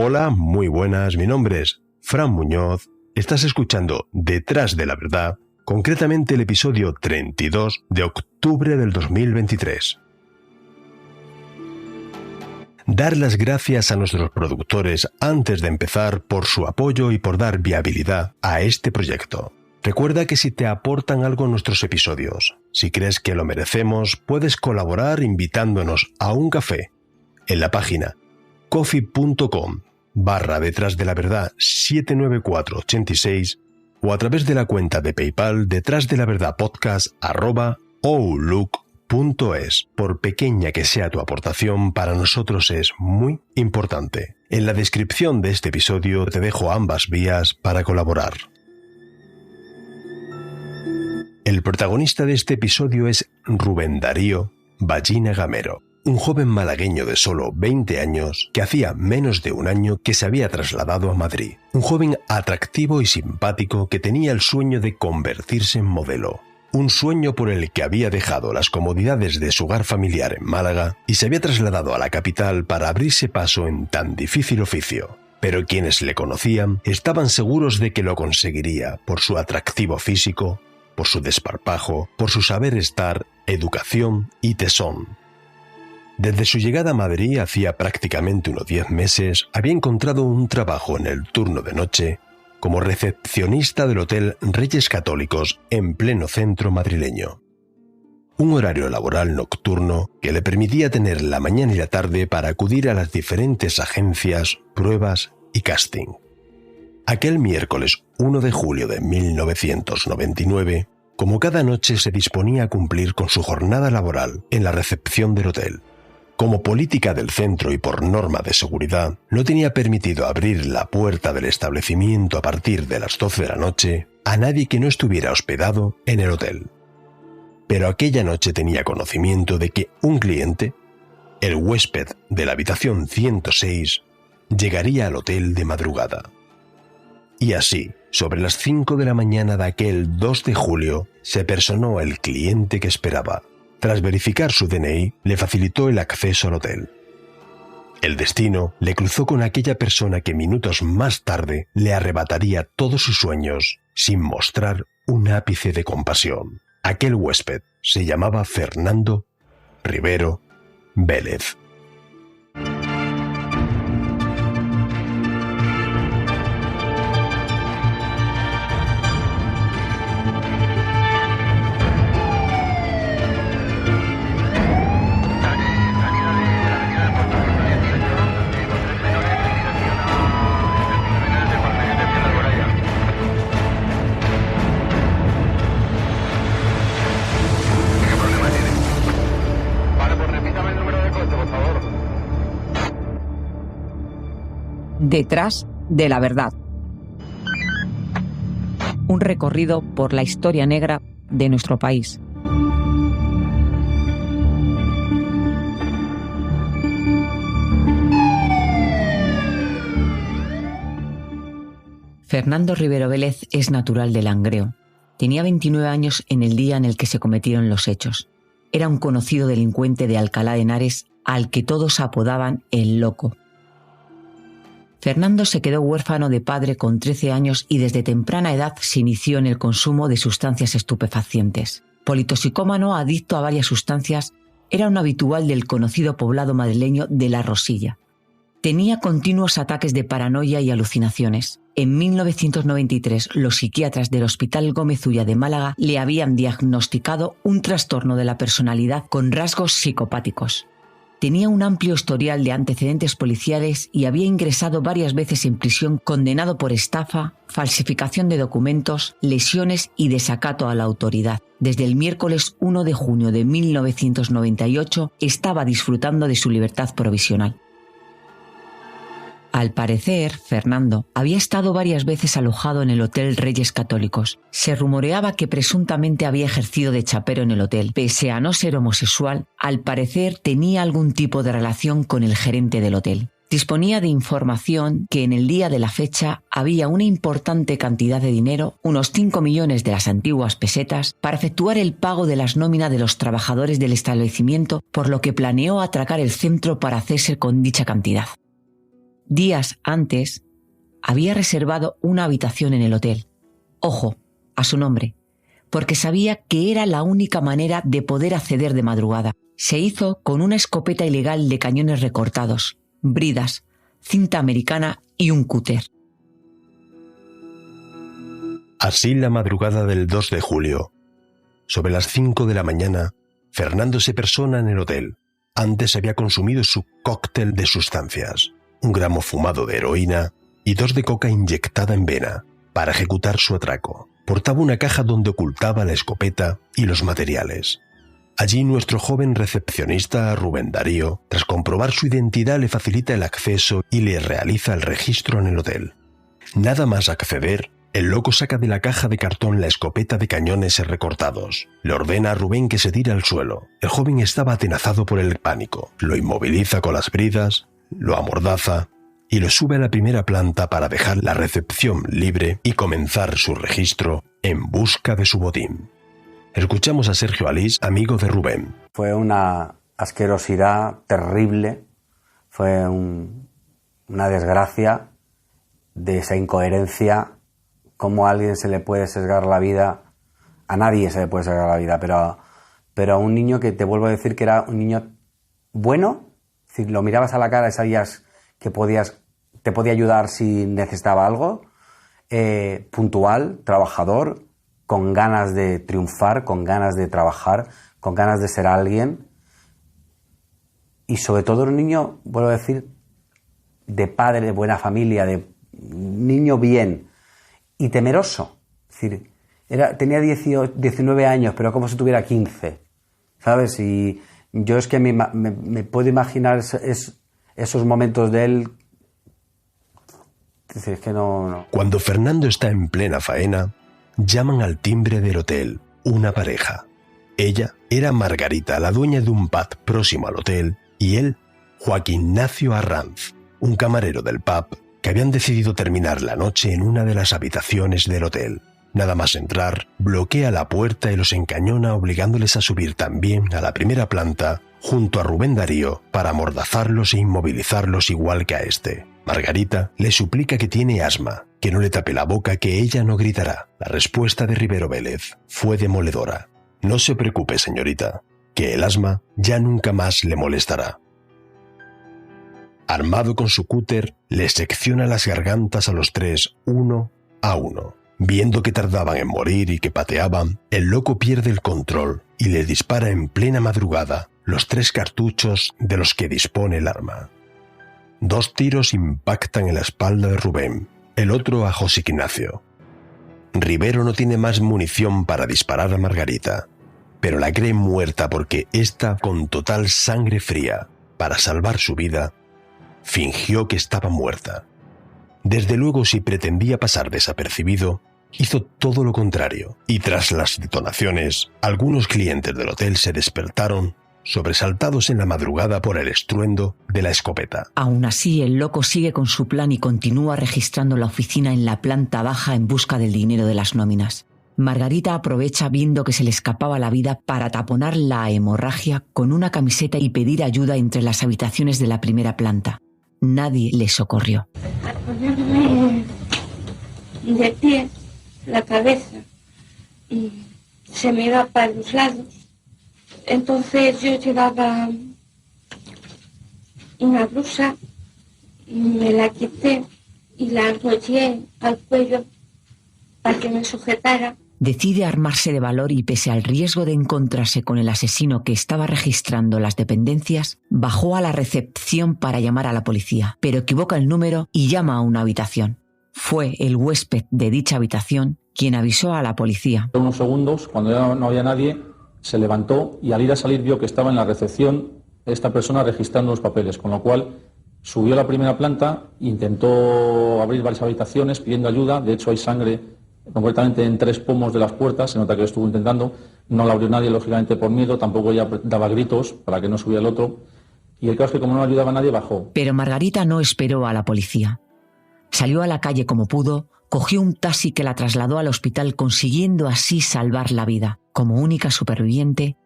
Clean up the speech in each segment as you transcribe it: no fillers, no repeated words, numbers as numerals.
Hola, muy buenas, mi nombre es Fran Muñoz, estás escuchando Detrás de la Verdad, concretamente el episodio 32 de octubre del 2023. Dar las gracias a nuestros productores antes de empezar por su apoyo y por dar viabilidad a este proyecto. Recuerda que si te aportan algo nuestros episodios, si crees que lo merecemos, puedes colaborar invitándonos a un café en la página coffee.com/detrás de la verdad 79486 o a través de la cuenta de PayPal detrás de la verdad podcast@outlook.es. Por pequeña que sea tu aportación, para nosotros es muy importante. En la descripción de este episodio te dejo ambas vías para colaborar. El protagonista de este episodio es Rubén Darío Ballina Gamero, un joven malagueño de solo 20 años que hacía menos de un año que se había trasladado a Madrid. Un joven atractivo y simpático que tenía el sueño de convertirse en modelo. Un sueño por el que había dejado las comodidades de su hogar familiar en Málaga y se había trasladado a la capital para abrirse paso en tan difícil oficio. Pero quienes le conocían estaban seguros de que lo conseguiría por su atractivo físico, por su desparpajo, por su saber estar, educación y tesón. Desde su llegada a Madrid hacía prácticamente unos 10 meses, había encontrado un trabajo en el turno de noche como recepcionista del Hotel Reyes Católicos en pleno centro madrileño. Un horario laboral nocturno que le permitía tener la mañana y la tarde para acudir a las diferentes agencias, pruebas y casting. Aquel miércoles 1 de julio de 1999, como cada noche se disponía a cumplir con su jornada laboral en la recepción del hotel. Como política del centro y por norma de seguridad, no tenía permitido abrir la puerta del establecimiento a partir de las 12 de la noche a nadie que no estuviera hospedado en el hotel. Pero aquella noche tenía conocimiento de que un cliente, el huésped de la habitación 106, llegaría al hotel de madrugada. Y así, sobre las 5 de la mañana de aquel 2 de julio, se personó el cliente que esperaba. Tras verificar su DNI, le facilitó el acceso al hotel. El destino le cruzó con aquella persona que minutos más tarde le arrebataría todos sus sueños sin mostrar un ápice de compasión. Aquel huésped se llamaba Fernando Rivero Vélez. Detrás de la verdad. Un recorrido por la historia negra de nuestro país. Fernando Rivero Vélez es natural de Langreo. Tenía 29 años en el día en el que se cometieron los hechos. Era un conocido delincuente de Alcalá de Henares al que todos apodaban el Loco. Fernando se quedó huérfano de padre con 13 años y desde temprana edad se inició en el consumo de sustancias estupefacientes. Politoxicómano, adicto a varias sustancias, era un habitual del conocido poblado madrileño de La Rosilla. Tenía continuos ataques de paranoia y alucinaciones. En 1993, los psiquiatras del Hospital Gómez Ulla de Málaga le habían diagnosticado un trastorno de la personalidad con rasgos psicopáticos. Tenía un amplio historial de antecedentes policiales y había ingresado varias veces en prisión condenado por estafa, falsificación de documentos, lesiones y desacato a la autoridad. Desde el miércoles 1 de junio de 1998 estaba disfrutando de su libertad provisional. Al parecer, Fernando había estado varias veces alojado en el Hotel Reyes Católicos. Se rumoreaba que presuntamente había ejercido de chapero en el hotel. Pese a no ser homosexual, al parecer tenía algún tipo de relación con el gerente del hotel. Disponía de información que en el día de la fecha había una importante cantidad de dinero, unos 5 millones de las antiguas pesetas, para efectuar el pago de las nóminas de los trabajadores del establecimiento, por lo que planeó atracar el centro para hacerse con dicha cantidad. Días antes, había reservado una habitación en el hotel. Ojo, a su nombre, porque sabía que era la única manera de poder acceder de madrugada. Se hizo con una escopeta ilegal de cañones recortados, bridas, cinta americana y un cúter. Así la madrugada del 2 de julio. Sobre las 5 de la mañana, Fernando se persona en el hotel. Antes había consumido su cóctel de sustancias, 1 gramo fumado de heroína y 2 de coca inyectada en vena, para ejecutar su atraco. Portaba una caja donde ocultaba la escopeta y los materiales. Allí nuestro joven recepcionista Rubén Darío, tras comprobar su identidad, le facilita el acceso y le realiza el registro en el hotel. Nada más acceder, el loco saca de la caja de cartón la escopeta de cañones recortados. Le ordena a Rubén que se tire al suelo. El joven estaba atenazado por el pánico. Lo inmoviliza con las bridas, lo amordaza y lo sube a la primera planta para dejar la recepción libre y comenzar su registro en busca de su botín. Escuchamos a Sergio Alís, amigo de Rubén. Fue una asquerosidad terrible, fue una desgracia de esa incoherencia. Cómo a alguien se le puede sesgar la vida, a nadie se le puede sesgar la vida, pero a un niño que te vuelvo a decir que era un niño bueno, es decir, lo mirabas a la cara y sabías que te podía ayudar si necesitaba algo, puntual, trabajador, con ganas de triunfar, con ganas de trabajar, con ganas de ser alguien, y sobre todo un niño, vuelvo a decir, de padre, de buena familia, de niño bien y temeroso. Es decir, tenía 19 años, pero como si tuviera 15, ¿sabes? Y yo es que me puedo imaginar esos momentos de él. Es decir, que no. Cuando Fernando está en plena faena, llaman al timbre del hotel una pareja. Ella era Margarita, la dueña de un pub próximo al hotel, y él, Joaquín Ignacio Arranz, un camarero del pub que habían decidido terminar la noche en una de las habitaciones del hotel. Nada más entrar, bloquea la puerta y los encañona, obligándoles a subir también a la primera planta junto a Rubén Darío para amordazarlos e inmovilizarlos igual que a este. Margarita le suplica que tiene asma, que no le tape la boca, que ella no gritará. La respuesta de Rivero Vélez fue demoledora. No se preocupe, señorita, que el asma ya nunca más le molestará. Armado con su cúter, le secciona las gargantas a los tres, uno a uno. Viendo que tardaban en morir y que pateaban, el loco pierde el control y le dispara en plena madrugada los 3 cartuchos de los que dispone el arma. 2 tiros impactan en la espalda de Rubén, el otro a José Ignacio. Rivero no tiene más munición para disparar a Margarita, pero la cree muerta porque ésta, con total sangre fría, para salvar su vida, fingió que estaba muerta. Desde luego, si pretendía pasar desapercibido, hizo todo lo contrario, y tras las detonaciones, algunos clientes del hotel se despertaron, sobresaltados en la madrugada por el estruendo de la escopeta. Aún así, el loco sigue con su plan y continúa registrando la oficina en la planta baja en busca del dinero de las nóminas. Margarita aprovecha, viendo que se le escapaba la vida, para taponar la hemorragia con una camiseta y pedir ayuda entre las habitaciones de la primera planta. Nadie le socorrió. A ponerme de pie la cabeza y se me iba para los lados. Entonces yo llevaba una blusa, me la quité y la enrollé al cuello para que me sujetara. Decide armarse de valor y, pese al riesgo de encontrarse con el asesino que estaba registrando las dependencias, bajó a la recepción para llamar a la policía, pero equivoca el número y llama a una habitación. Fue el huésped de dicha habitación quien avisó a la policía. En unos segundos, cuando ya no había nadie, se levantó y al ir a salir vio que estaba en la recepción esta persona registrando los papeles, con lo cual subió a la primera planta, intentó abrir varias habitaciones pidiendo ayuda. De hecho hay sangre concretamente en 3 pomos de las puertas, se nota que lo estuvo intentando, no la abrió nadie, lógicamente por miedo, tampoco ella daba gritos para que no subiera el otro, y el caso es que como no ayudaba a nadie, bajó. Pero Margarita no esperó a la policía. Salió a la calle como pudo, cogió un taxi que la trasladó al hospital, consiguiendo así salvar la vida. Como única superviviente,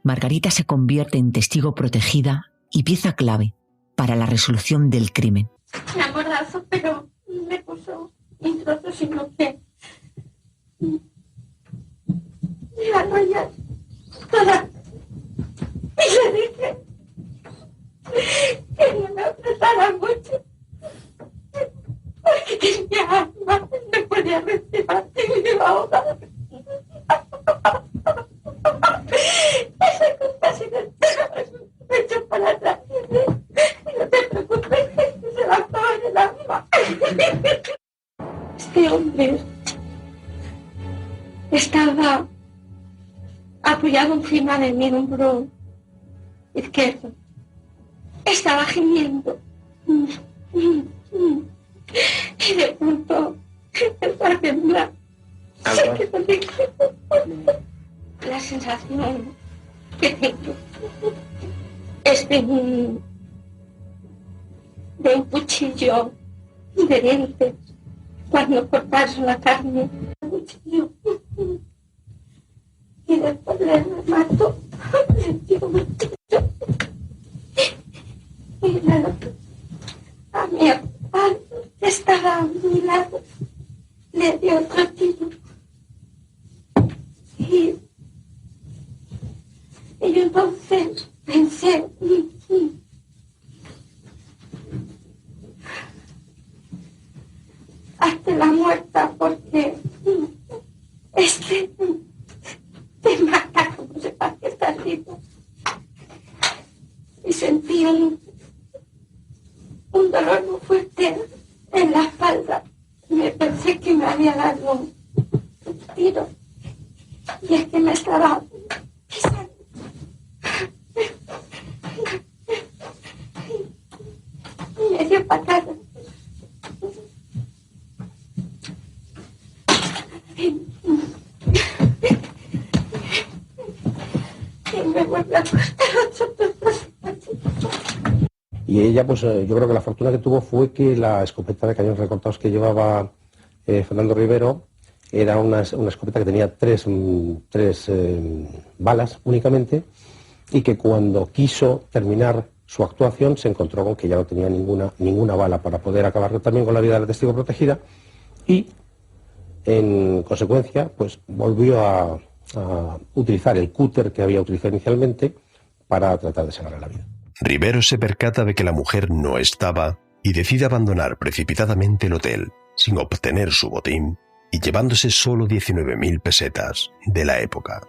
Margarita se convierte en testigo protegida y pieza clave para la resolución del crimen. brazo, pero me puso un trozo, sino que me arrollé toda. Y le dije que no me apretara mucho, porque tenía asma, no podía respirar y me iba a ahogar. Esa cosa se me echó para atrás. No te preocupes, que se va a acabar el alma. Este hombre estaba apoyado encima de mi hombro izquierdo. Estaba gimiendo. Y de pronto empezó a temblar. La sensación que tengo es de un cuchillo de dientes cuando cortas la carne. Un cuchillo. Y después le remato, le tiro un tiro. Y a mi padre que estaba a mi lado le dio otro tiro. Y yo entonces pensé, hazte la muerta porque te mata como sepas que estás vivo. Y sentí un dolor muy fuerte en la espalda. Me pensé que me había dado un tiro. Y es que me estaba pisando. Y me dio patada. Y me vuelve a costar 8 pesos. Y ella, pues yo creo que la fortuna que tuvo fue que la escopeta de cañones recortados que llevaba Fernando Rivero era una escopeta que tenía tres balas únicamente, y que cuando quiso terminar su actuación se encontró con que ya no tenía ninguna bala para poder acabar también con la vida del testigo protegida, y en consecuencia pues volvió a utilizar el cúter que había utilizado inicialmente para tratar de salvarle la vida. Rivero se percata de que la mujer no estaba y decide abandonar precipitadamente el hotel sin obtener su botín y llevándose solo 19.000 pesetas de la época.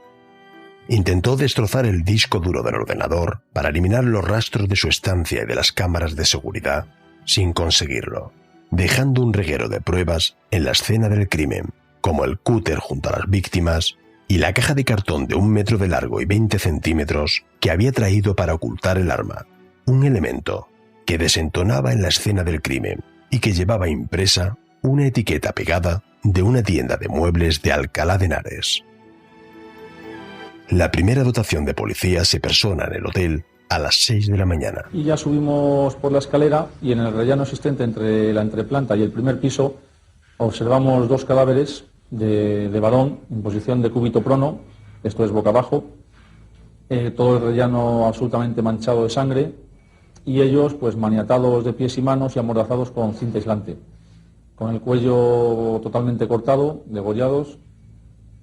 Intentó destrozar el disco duro del ordenador para eliminar los rastros de su estancia y de las cámaras de seguridad, sin conseguirlo, dejando un reguero de pruebas en la escena del crimen, como el cúter junto a las víctimas y la caja de cartón de 1 metro de largo y 20 centímetros que había traído para ocultar el arma, un elemento que desentonaba en la escena del crimen y que llevaba impresa una etiqueta pegada de una tienda de muebles de Alcalá de Henares. La primera dotación de policía se persona en el hotel a las 6 de la mañana. Y ya subimos por la escalera y en el rellano existente entre la entreplanta y el primer piso observamos 2 cadáveres de varón en posición de cúbito prono, esto es boca abajo, todo el rellano absolutamente manchado de sangre y ellos pues maniatados de pies y manos y amordazados con cinta aislante, con el cuello totalmente cortado, degollados,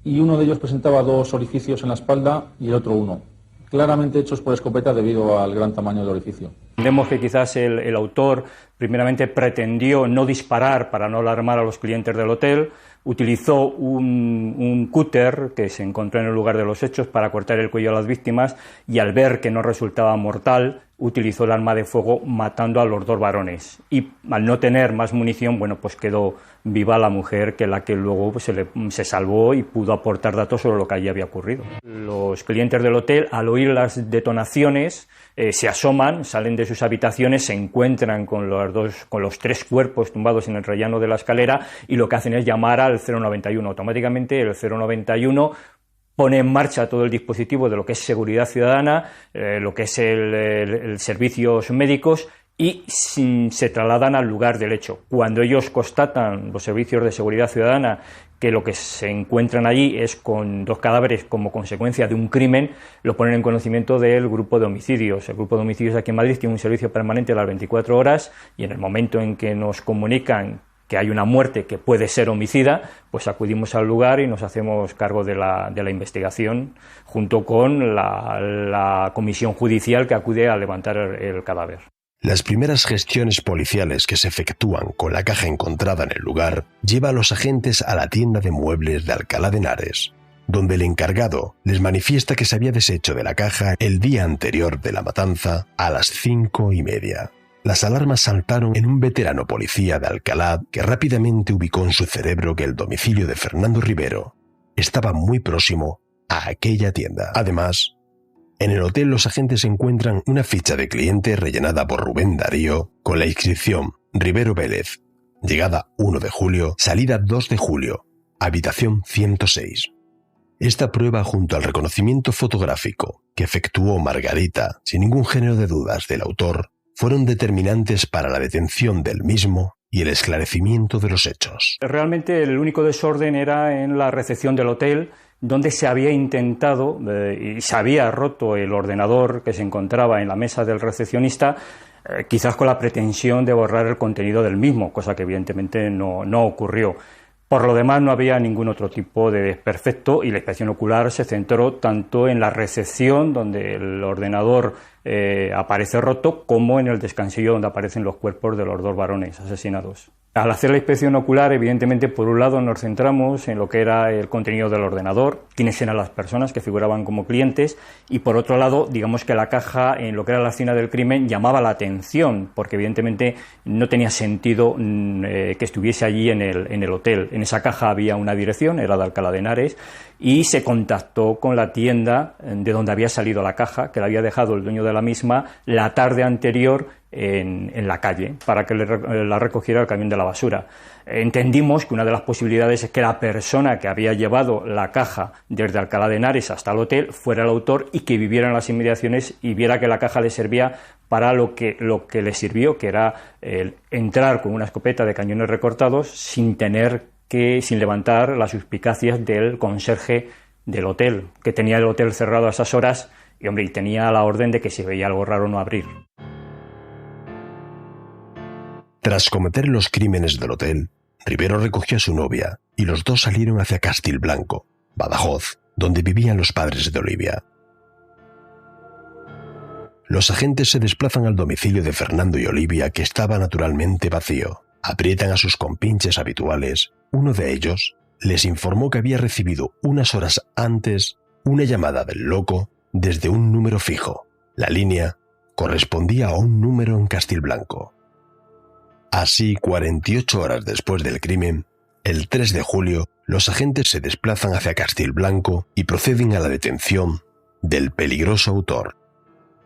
y uno de ellos presentaba 2 orificios en la espalda y el otro 1, claramente hechos por escopeta debido al gran tamaño del orificio. Entendemos que quizás el autor primeramente pretendió no disparar para no alarmar a los clientes del hotel, utilizó un cúter que se encontró en el lugar de los hechos para cortar el cuello a las víctimas y al ver que no resultaba mortal, utilizó el arma de fuego matando a los 2 varones. Y al no tener más munición, bueno, pues quedó viva la mujer, que la que luego pues, se salvó y pudo aportar datos sobre lo que allí había ocurrido. Los clientes del hotel, al oír las detonaciones, se asoman, salen de sus habitaciones, se encuentran con los 3 cuerpos tumbados en el rellano de la escalera y lo que hacen es llamar al 091. Automáticamente el 091 pone en marcha todo el dispositivo de lo que es seguridad ciudadana, lo que es el servicios médicos, y se trasladan al lugar del hecho. Cuando ellos constatan, los servicios de seguridad ciudadana, que lo que se encuentran allí es con 2 cadáveres como consecuencia de un crimen, lo ponen en conocimiento del grupo de homicidios. El grupo de homicidios aquí en Madrid tiene un servicio permanente a las 24 horas y en el momento en que nos comunican que hay una muerte que puede ser homicida, pues acudimos al lugar y nos hacemos cargo de la investigación junto con la comisión judicial que acude a levantar el cadáver. Las primeras gestiones policiales que se efectúan con la caja encontrada en el lugar lleva a los agentes a la tienda de muebles de Alcalá de Henares, donde el encargado les manifiesta que se había deshecho de la caja el día anterior de la matanza a las 5:30. Las alarmas saltaron en un veterano policía de Alcalá que rápidamente ubicó en su cerebro que el domicilio de Fernando Rivero estaba muy próximo a aquella tienda. Además, en el hotel los agentes encuentran una ficha de cliente rellenada por Rubén Darío con la inscripción Rivero Vélez, llegada 1 de julio, salida 2 de julio, habitación 106. Esta prueba junto al reconocimiento fotográfico que efectuó Margarita sin ningún género de dudas del autor fueron determinantes para la detención del mismo y el esclarecimiento de los hechos. Realmente el único desorden era en la recepción del hotel, donde se había intentado y se había roto el ordenador que se encontraba en la mesa del recepcionista, quizás con la pretensión de borrar el contenido del mismo, cosa que evidentemente no ocurrió. Por lo demás, no había ningún otro tipo de desperfecto y la inspección ocular se centró tanto en la recepción, donde el ordenador aparece roto, como en el descansillo, donde aparecen los cuerpos de los 2 varones asesinados. Al hacer la inspección ocular, evidentemente, por un lado nos centramos en lo que era el contenido del ordenador, quiénes eran las personas que figuraban como clientes, y por otro lado, digamos que la caja, en lo que era la escena del crimen, llamaba la atención, porque evidentemente no tenía sentido que estuviese allí en el hotel. En esa caja había una dirección, era de Alcalá de Henares, y se contactó con la tienda de donde había salido la caja, que la había dejado el dueño de la misma la tarde anterior en la calle, para que la recogiera el camión de la basura. Entendimos que una de las posibilidades es que la persona que había llevado la caja desde Alcalá de Henares hasta el hotel fuera el autor y que viviera en las inmediaciones y viera que la caja le servía para lo que le sirvió, que era entrar con una escopeta de cañones recortados sin levantar las suspicacias del conserje del hotel, que tenía el hotel cerrado a esas horas y tenía la orden de que si veía algo raro no abrir. Tras cometer los crímenes del hotel, Rivero recogió a su novia y los 2 salieron hacia Castilblanco, Badajoz, donde vivían los padres de Olivia. Los agentes se desplazan al domicilio de Fernando y Olivia, que estaba naturalmente vacío. Aprietan a sus compinches habituales. Uno de ellos les informó que había recibido unas horas antes una llamada del loco desde un número fijo. La línea correspondía a un número en Castilblanco. Así, 48 horas después del crimen, el 3 de julio, los agentes se desplazan hacia Castilblanco y proceden a la detención del peligroso autor.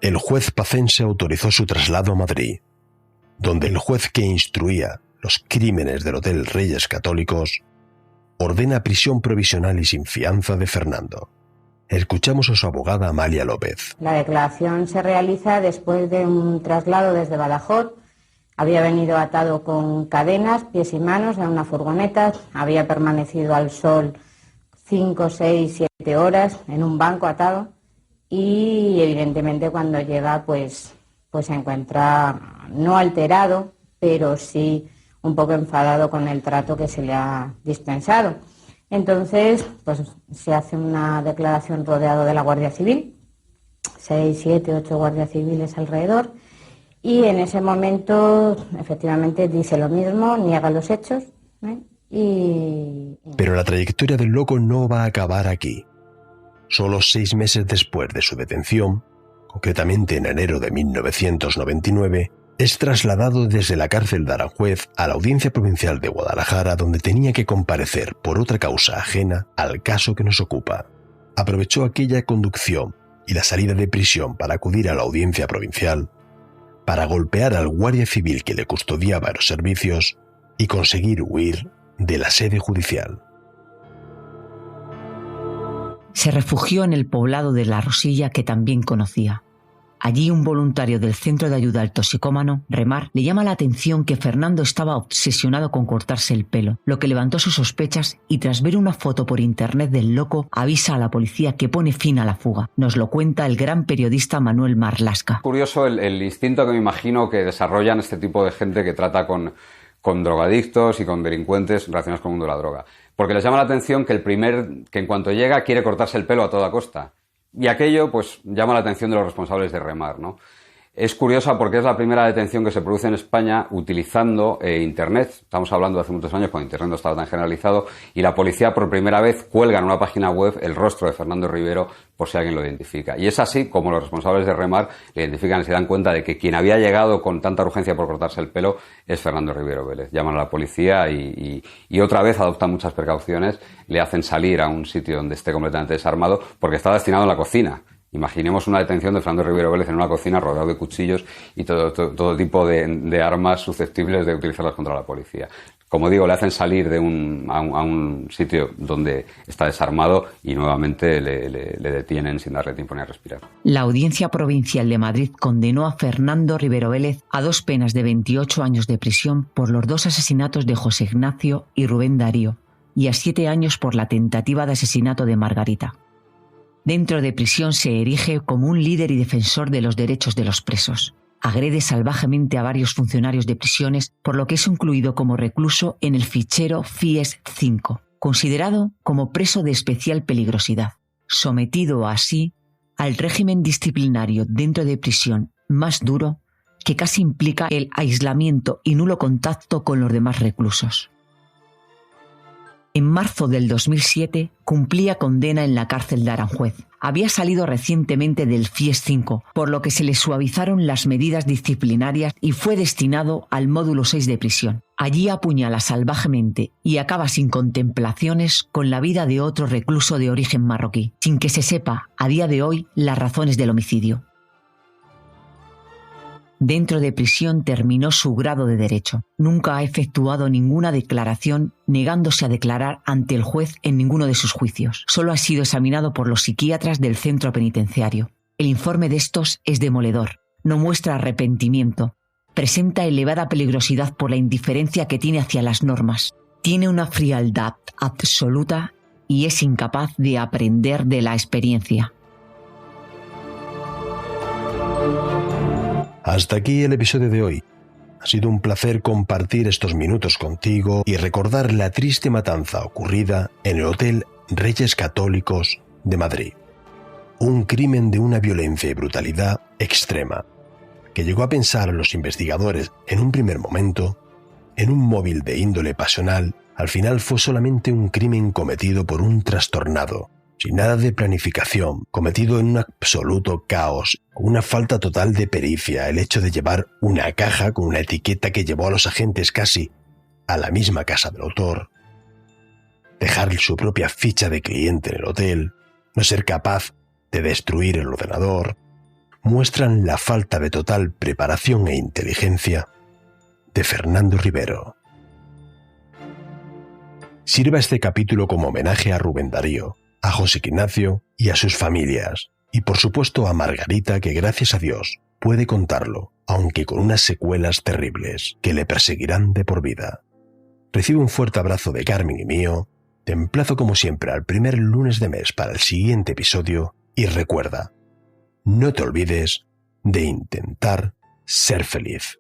El juez pacense autorizó su traslado a Madrid, donde el juez que instruía los crímenes del Hotel Reyes Católicos ordena prisión provisional y sin fianza de Fernando. Escuchamos a su abogada Amalia López. La declaración se realiza después de un traslado desde Badajoz. Había venido atado con cadenas, pies y manos, en una furgoneta. Había permanecido al sol 5, 6, 7 horas en un banco atado. Y evidentemente cuando llega pues se encuentra no alterado, pero sí un poco enfadado con el trato que se le ha dispensado. Entonces pues se hace una declaración rodeado de la Guardia Civil, 6, 7, 8 guardias civiles alrededor. Y en ese momento, efectivamente, dice lo mismo, niega los hechos. Pero la trayectoria del loco no va a acabar aquí. Solo 6 meses después de su detención, concretamente en enero de 1999, es trasladado desde la cárcel de Aranjuez a la Audiencia Provincial de Guadalajara, donde tenía que comparecer por otra causa ajena al caso que nos ocupa. Aprovechó aquella conducción y la salida de prisión para acudir a la Audiencia Provincial, para golpear al guardia civil que le custodiaba los servicios y conseguir huir de la sede judicial. Se refugió en el poblado de La Rosilla, que también conocía. Allí un voluntario del Centro de Ayuda al Toxicómano, Remar, le llama la atención que Fernando estaba obsesionado con cortarse el pelo, lo que levantó sus sospechas y tras ver una foto por internet del loco avisa a la policía que pone fin a la fuga. Nos lo cuenta el gran periodista Manuel Marlasca. Curioso el instinto que me imagino que desarrollan este tipo de gente que trata con drogadictos y con delincuentes relacionados con el mundo de la droga. Porque les llama la atención que que en cuanto llega quiere cortarse el pelo a toda costa. Y aquello, pues, llama la atención de los responsables de Remar, ¿no? Es curiosa porque es la primera detención que se produce en España utilizando Internet. Estamos hablando de hace muchos años cuando Internet no estaba tan generalizado y la policía por primera vez cuelga en una página web el rostro de Fernando Rivero por si alguien lo identifica. Y es así como los responsables de Remar le identifican y se dan cuenta de que quien había llegado con tanta urgencia por cortarse el pelo es Fernando Rivero Vélez. Llaman a la policía y otra vez adoptan muchas precauciones, le hacen salir a un sitio donde esté completamente desarmado porque está destinado a la cocina. Imaginemos una detención de Fernando Rivero Vélez en una cocina rodeado de cuchillos y todo tipo de armas susceptibles de utilizarlas contra la policía. Como digo, le hacen salir a un sitio donde está desarmado y nuevamente le detienen sin darle tiempo ni a respirar. La Audiencia Provincial de Madrid condenó a Fernando Rivero Vélez a 2 penas de 28 años de prisión por los 2 asesinatos de José Ignacio y Rubén Darío y a 7 años por la tentativa de asesinato de Margarita. Dentro de prisión se erige como un líder y defensor de los derechos de los presos. Agrede salvajemente a varios funcionarios de prisiones, por lo que es incluido como recluso en el fichero FIES 5, considerado como preso de especial peligrosidad, sometido así al régimen disciplinario dentro de prisión más duro que casi implica el aislamiento y nulo contacto con los demás reclusos. En marzo del 2007 cumplía condena en la cárcel de Aranjuez. Había salido recientemente del FIES 5, por lo que se le suavizaron las medidas disciplinarias y fue destinado al módulo 6 de prisión. Allí apuñala salvajemente y acaba sin contemplaciones con la vida de otro recluso de origen marroquí, sin que se sepa a día de hoy las razones del homicidio. Dentro de prisión terminó su grado de Derecho. Nunca ha efectuado ninguna declaración, negándose a declarar ante el juez en ninguno de sus juicios. Solo ha sido examinado por los psiquiatras del centro penitenciario. El informe de estos es demoledor. No muestra arrepentimiento. Presenta elevada peligrosidad por la indiferencia que tiene hacia las normas. Tiene una frialdad absoluta y es incapaz de aprender de la experiencia. Hasta aquí el episodio de hoy. Ha sido un placer compartir estos minutos contigo y recordar la triste matanza ocurrida en el Hotel Reyes Católicos de Madrid. Un crimen de una violencia y brutalidad extrema, que llegó a pensar a los investigadores en un primer momento, en un móvil de índole pasional, al final fue solamente un crimen cometido por un trastornado, sin nada de planificación, cometido en un absoluto caos, una falta total de pericia, el hecho de llevar una caja con una etiqueta que llevó a los agentes casi a la misma casa del autor, dejar su propia ficha de cliente en el hotel, no ser capaz de destruir el ordenador, muestran la falta de total preparación e inteligencia de Fernando Rivero. Sirva este capítulo como homenaje a Rubén Darío, a José Ignacio y a sus familias, y por supuesto a Margarita, que gracias a Dios puede contarlo, aunque con unas secuelas terribles que le perseguirán de por vida. Recibe un fuerte abrazo de Carmen y mío, te emplazo como siempre al primer lunes de mes para el siguiente episodio y recuerda, no te olvides de intentar ser feliz.